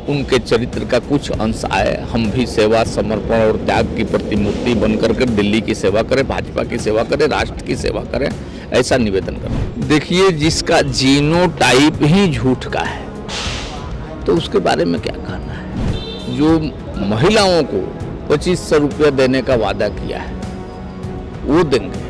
उनके चरित्र का कुछ अंश आए, हम भी सेवा, समर्पण और त्याग की प्रतिमूर्ति बनकर कर दिल्ली की सेवा करें, भाजपा की सेवा करें, राष्ट्र की सेवा करें, ऐसा निवेदन करें। देखिए, जिसका जीनोटाइप ही झूठ का है तो उसके बारे में क्या कहना है। जो महिलाओं को 2500 रुपया देने का वादा किया है वो देंगे।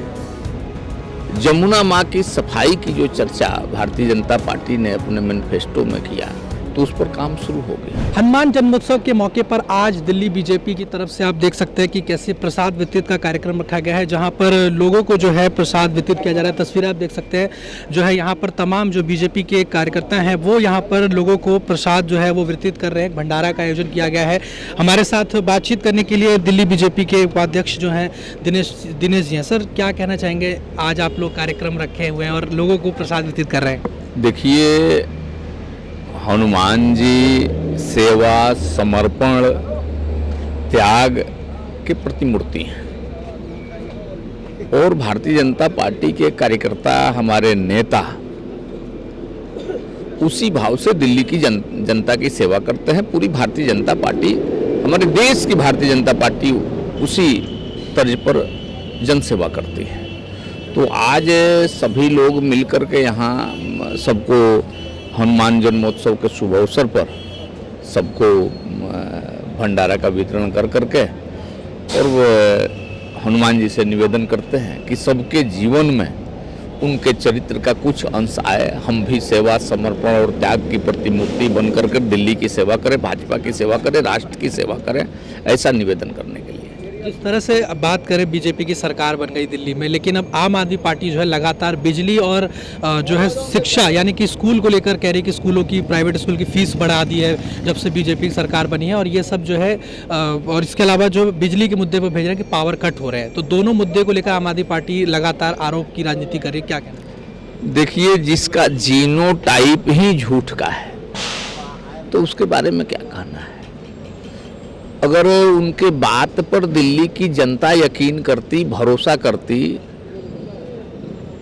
जमुना माँ की सफाई की जो चर्चा भारतीय जनता पार्टी ने अपने मैनिफेस्टो में किया तो उस पर काम शुरू हो गया। हनुमान जन्मोत्सव के मौके पर आज दिल्ली बीजेपी की तरफ से आप देख सकते हैं कि कैसे प्रसाद वितरित का कार्यक्रम रखा गया है, जहां पर लोगों को जो है प्रसाद वितरित किया जा रहा है। तस्वीरें आप देख सकते हैं जो है यहाँ पर तमाम जो बीजेपी के कार्यकर्ता हैं वो यहाँ पर लोगों को प्रसाद जो है वो वितरित कर रहे हैं। भंडारा का आयोजन किया गया है। हमारे साथ बातचीत करने के लिए दिल्ली बीजेपी के उपाध्यक्ष जो हैं दिनेश जी हैं। सर, क्या कहना चाहेंगे, आज आप लोग कार्यक्रम रखे हुए हैं और लोगों को प्रसाद वितरित कर रहे हैं? देखिए, हनुमान जी सेवा, समर्पण, त्याग के प्रतिमूर्ति हैं और भारतीय जनता पार्टी के कार्यकर्ता, हमारे नेता उसी भाव से दिल्ली की जनता की सेवा करते हैं। पूरी भारतीय जनता पार्टी, हमारे देश की भारतीय जनता पार्टी उसी तर्ज पर जन सेवा करती है। तो आज सभी लोग मिलकर के यहाँ सबको हनुमान जन्मोत्सव के शुभ अवसर पर सबको भंडारा का वितरण कर करके और हनुमान जी से निवेदन करते हैं कि सबके जीवन में उनके चरित्र का कुछ अंश आए, हम भी सेवा, समर्पण और त्याग की प्रतिमूर्ति बनकर कर दिल्ली की सेवा करें, भाजपा की सेवा करें, राष्ट्र की सेवा करें, ऐसा निवेदन करने के लिए। इस तरह से अब बात करें, बीजेपी की सरकार बन गई दिल्ली में, लेकिन अब आम आदमी पार्टी जो है लगातार बिजली और जो है शिक्षा यानी कि स्कूल को लेकर कह रही है कि स्कूलों की, प्राइवेट स्कूल की फीस बढ़ा दी है जब से बीजेपी की सरकार बनी है। और ये सब जो है और इसके अलावा जो बिजली के मुद्दे पर भेज रहे हैं कि पावर कट हो रहे हैं। तो दोनों मुद्दे को लेकर आम आदमी पार्टी लगातार आरोप की राजनीति कर रही है। क्या कहना? देखिए, जिसका जीनोटाइप ही झूठ का है तो उसके बारे में क्या कहना है। अगर उनके बात पर दिल्ली की जनता यकीन करती, भरोसा करती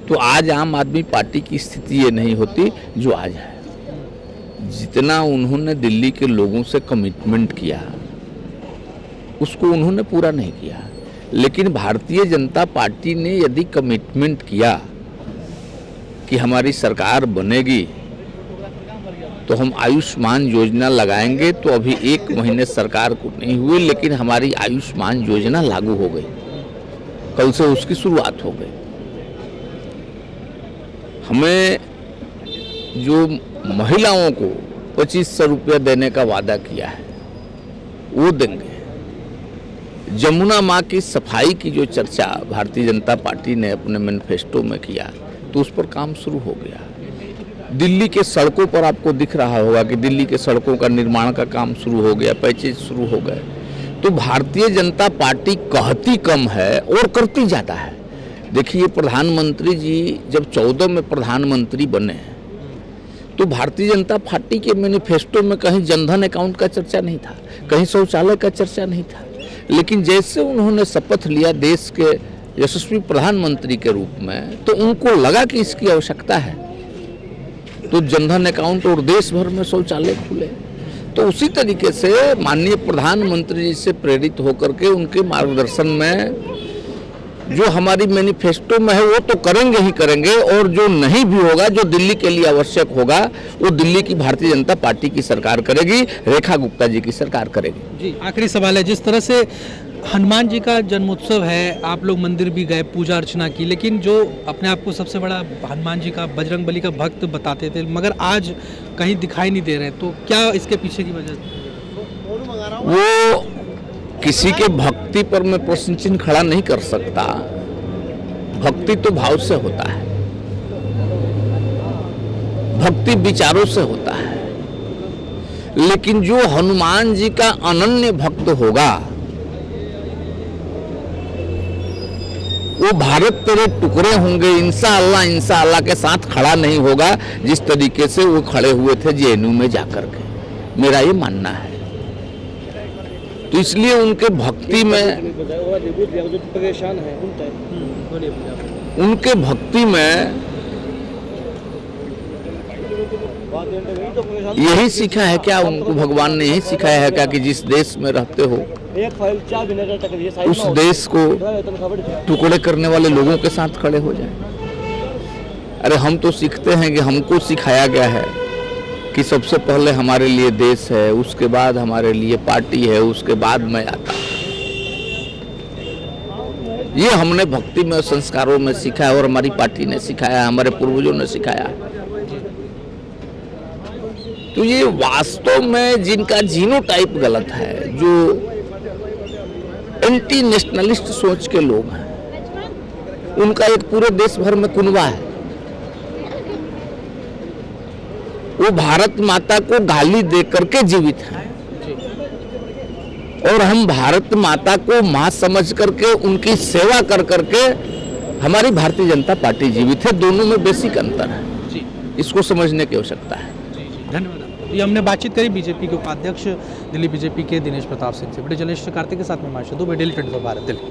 तो आज आम आदमी पार्टी की स्थिति ये नहीं होती जो आज है। जितना उन्होंने दिल्ली के लोगों से कमिटमेंट किया उसको उन्होंने पूरा नहीं किया। लेकिन भारतीय जनता पार्टी ने यदि कमिटमेंट किया कि हमारी सरकार बनेगी तो हम आयुष्मान योजना लगाएंगे, तो अभी 1 महीने सरकार को नहीं हुई लेकिन हमारी आयुष्मान योजना लागू हो गई। कल से उसकी शुरुआत हो गई। हमें जो महिलाओं को 2500 रुपया देने का वादा किया है वो देंगे। जमुना माँ की सफाई की जो चर्चा भारतीय जनता पार्टी ने अपने मैनिफेस्टो में किया तो उस पर काम शुरू हो गया। दिल्ली के सड़कों पर आपको दिख रहा होगा कि दिल्ली के सड़कों का निर्माण का काम शुरू हो गया, पैचेज शुरू हो गए। तो भारतीय जनता पार्टी कहती कम है और करती ज़्यादा है। देखिए, प्रधानमंत्री जी जब 14 में प्रधानमंत्री बने तो भारतीय जनता पार्टी के मैनिफेस्टो में कहीं जनधन अकाउंट का चर्चा नहीं था, कहीं शौचालय का चर्चा नहीं था। लेकिन जैसे उन्होंने शपथ लिया देश के यशस्वी प्रधानमंत्री के रूप में तो उनको लगा कि इसकी आवश्यकता है, तो जनधन अकाउंट और देश भर में शौचालय खुले। तो उसी तरीके से माननीय प्रधानमंत्री जी से प्रेरित होकर के उनके मार्गदर्शन में जो हमारी मैनिफेस्टो में है वो तो करेंगे ही करेंगे, और जो नहीं भी होगा, जो दिल्ली के लिए आवश्यक होगा, वो दिल्ली की भारतीय जनता पार्टी की सरकार करेगी, रेखा गुप्ता जी की सरकार करेगी। जी, आखिरी सवाल है, जिस तरह से हनुमान जी का जन्मोत्सव है, आप लोग मंदिर भी गए, पूजा अर्चना की, लेकिन जो अपने आप को सबसे बड़ा हनुमान जी का, बजरंग बली का भक्त बताते थे, मगर आज कहीं दिखाई नहीं दे रहे, तो क्या इसके पीछे की वजह? वो किसी के भक्ति पर मैं प्रश्न चिन्ह खड़ा नहीं कर सकता। भक्ति तो भाव से होता है, भक्ति विचारों से होता है। लेकिन जो हनुमान जी का अनन्य भक्त होगा वो भारत तेरे टुकड़े होंगे इंशाअल्लाह के साथ खड़ा नहीं होगा जिस तरीके से वो खड़े हुए थे जेएनयू में जाकर के। मेरा ये मानना है। तो इसलिए उनके भक्ति में, उनके भक्ति में यही सीखा है क्या उनको? भगवान ने यही सिखाया है क्या कि जिस देश में रहते हो उस देश को टुकड़े करने वाले लोगों के साथ खड़े हो जाए? अरे हम तो सीखते हैं कि हमको सिखाया गया है कि सबसे पहले हमारे लिए देश है, उसके बाद हमारे लिए पार्टी है, उसके बाद मैं आता हूं। ये हमने भक्ति में, संस्कारों में सीखा है और हमारी पार्टी ने सिखाया है, हमारे पूर्वजों ने सिखाया है। तो ये वास्तव में जिनका जीनोटाइप गलत है, जो एंटी नेशनलिस्ट सोच के लोग हैं, उनका एक पूरे देश भर में कुनबा है। वो भारत माता को गाली दे करके जीवित हैं और हम भारत माता को मां समझ करके उनकी सेवा कर करके हमारी भारतीय जनता पार्टी जीवित है। दोनों में बेसिक अंतर है, इसको समझने की आवश्यकता है। धन्यवाद। ये हमने बातचीत करी बीजेपी के उपाध्यक्ष दिल्ली बीजेपी के दिनेश प्रताप सिंह से। वीडियो जर्नलिस्ट कार्तिक के साथ में माशा दुबे, डेली 24 भारत, दिल्ली।